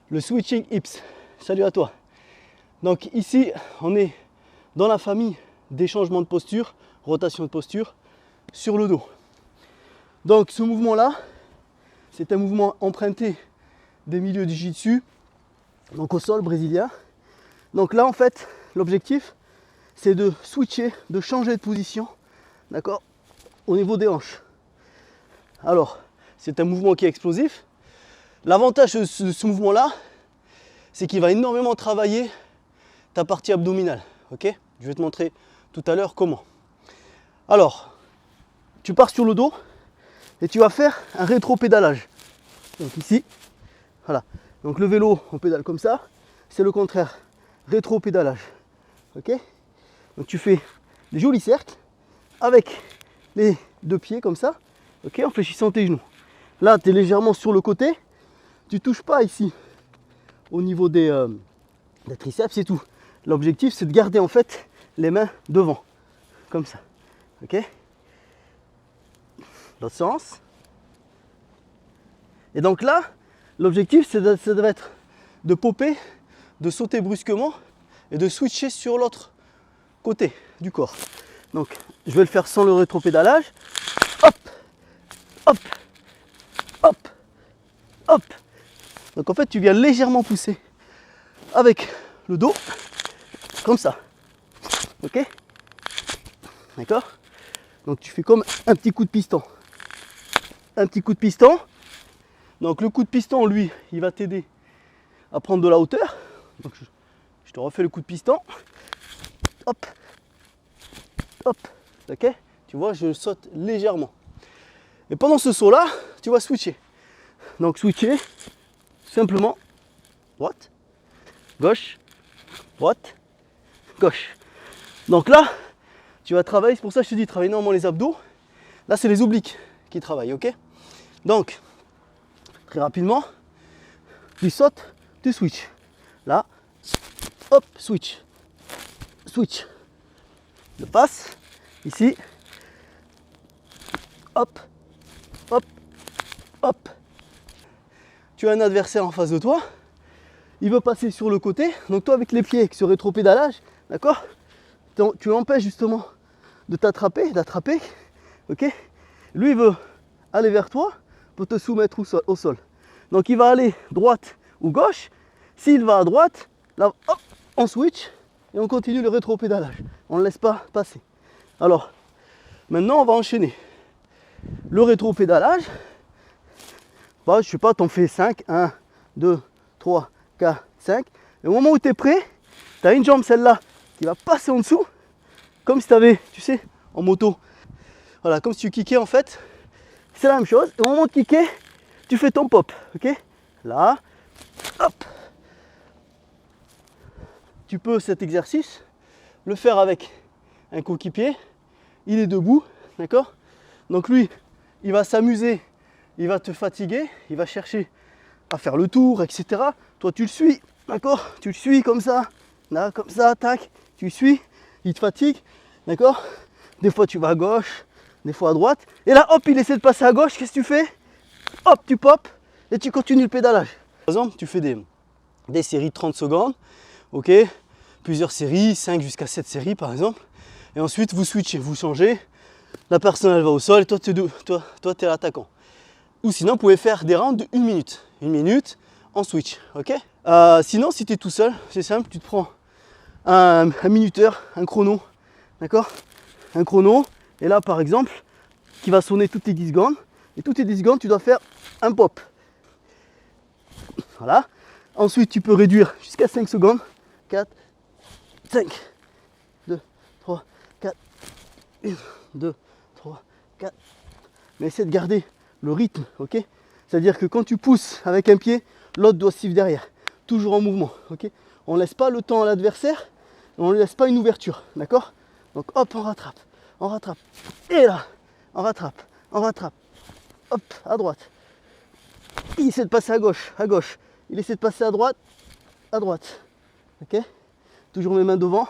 le switching hips. Salut à toi. Donc ici, on est dans la famille des changements de posture, rotation de posture sur le dos. Donc ce mouvement-là, c'est un mouvement emprunté des milieux du jiu-jitsu, donc au sol brésilien. Donc là, en fait, l'objectif, c'est de switcher, de changer de position, d'accord, au niveau des hanches. Alors, c'est un mouvement qui est explosif. L'avantage de ce mouvement-là, c'est qu'il va énormément travailler ta partie abdominale. Ok? Je vais te montrer tout à l'heure comment. Alors, tu pars sur le dos et tu vas faire un rétro-pédalage. Donc ici, voilà. Donc le vélo, on pédale comme ça. C'est le contraire, rétro-pédalage. Ok? Donc tu fais des jolis cercles avec les deux pieds comme ça. Ok? En fléchissant tes genoux. Là, tu es légèrement sur le côté. Tu touches pas ici au niveau des triceps, c'est tout. L'objectif, c'est de garder en fait les mains devant, comme ça. Ok? L'autre sens. Et donc là, l'objectif, ça doit être de popper, de sauter brusquement et de switcher sur l'autre côté du corps. Donc, je vais le faire sans le rétropédalage. Hop, hop, hop, hop. Donc en fait, tu viens légèrement pousser avec le dos, comme ça. Ok? D'accord? Donc tu fais comme un petit coup de piston. Un petit coup de piston. Donc le coup de piston, lui, il va t'aider à prendre de la hauteur. Donc je te refais le coup de piston. Hop. Hop. Ok? Tu vois, je saute légèrement. Et pendant ce saut-là, tu vas switcher. Donc switcher, simplement, droite, gauche, droite, gauche. Donc là, tu vas travailler, c'est pour ça que je te dis, travaille énormément les abdos. Là, c'est les obliques qui travaillent, ok? Donc, très rapidement, tu sautes, tu switches. Là, hop, switch. Switch. Je passe, ici. Hop, hop, hop. Tu as un adversaire en face de toi. Il veut passer sur le côté. Donc toi, avec les pieds, avec ce rétropédalage, d'accord, tu l'empêches justement de d'attraper. Ok? Lui, il veut aller vers toi pour te soumettre au sol. Donc il va aller droite ou gauche. S'il va à droite, là, hop, on switch et on continue le rétropédalage. On ne laisse pas passer. Alors, maintenant, on va enchaîner. Le rétropédalage, bah, je sais pas, t'en fais 5. 1, 2, 3, 4, 5. Et au moment où tu es prêt, tu as une jambe, celle-là, qui va passer en dessous, comme si tu avais, tu sais, en moto. Voilà, comme si tu kickais en fait. C'est la même chose. Et au moment de kicker, tu fais ton pop. Ok? Là, hop. Tu peux cet exercice le faire avec un coéquipier. Il est debout, d'accord? Donc lui, il va s'amuser, il va te fatiguer, il va chercher à faire le tour, etc. Toi, tu le suis, d'accord? Tu le suis comme ça, là, comme ça, tac. Tu le suis, il te fatigue, d'accord? Des fois, tu vas à gauche, des fois à droite. Et là, hop, il essaie de passer à gauche. Qu'est-ce que tu fais? Hop, tu popes et tu continues le pédalage. Par exemple, tu fais des séries de 30 secondes, ok? Plusieurs séries, 5 jusqu'à 7 séries par exemple. Et ensuite, vous switchez, vous changez. La personne, elle va au sol et toi, tu es l'attaquant. Ou sinon, vous pouvez faire des rounds de 1 minute. 1 minute en switch, ok? Sinon, si tu es tout seul, c'est simple, tu te prends un minuteur, un chrono, d'accord? Un chrono, et là, par exemple, qui va sonner toutes les 10 secondes. Et toutes les 10 secondes, tu dois faire un pop. Voilà. Ensuite, tu peux réduire jusqu'à 5 secondes. 4, 5, 2, 3, 4, 1, 2, 3, 4. Mais essaie de garder le rythme, ok? C'est-à-dire que quand tu pousses avec un pied, l'autre doit suivre derrière. Toujours en mouvement, ok? On ne laisse pas le temps à l'adversaire, on ne laisse pas une ouverture, d'accord? Donc hop, on rattrape. Et là, on rattrape. Hop, à droite. Il essaie de passer à gauche. Il essaie de passer à droite. Ok? Toujours mes mains devant,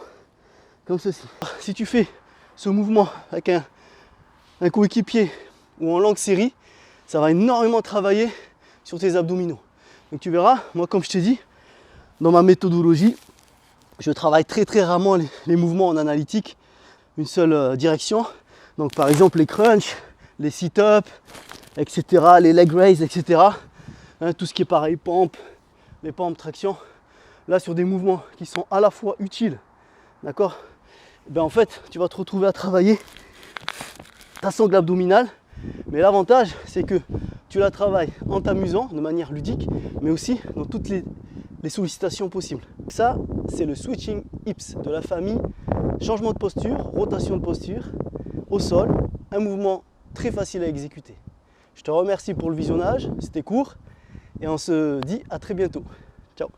comme ceci. Si tu fais ce mouvement avec un coéquipier ou en longue série, ça va énormément travailler sur tes abdominaux. Donc tu verras, moi comme je t'ai dit, dans ma méthodologie, je travaille très rarement les mouvements en analytique, une seule direction. Donc par exemple les crunchs, les sit-ups, etc., les leg raises, etc. Hein, tout ce qui est pareil, pompe, les pompes, traction. Là sur des mouvements qui sont à la fois utiles, d'accord, ben en fait tu vas te retrouver à travailler ta sangle abdominale. Mais l'avantage c'est que tu la travailles en t'amusant de manière ludique, mais aussi dans toutes les sollicitations possibles. Ça, c'est le switching hips de la famille changement de posture, rotation de posture au sol, un mouvement très facile à exécuter. Je te remercie pour le visionnage, c'était court et on se dit à très bientôt. Ciao.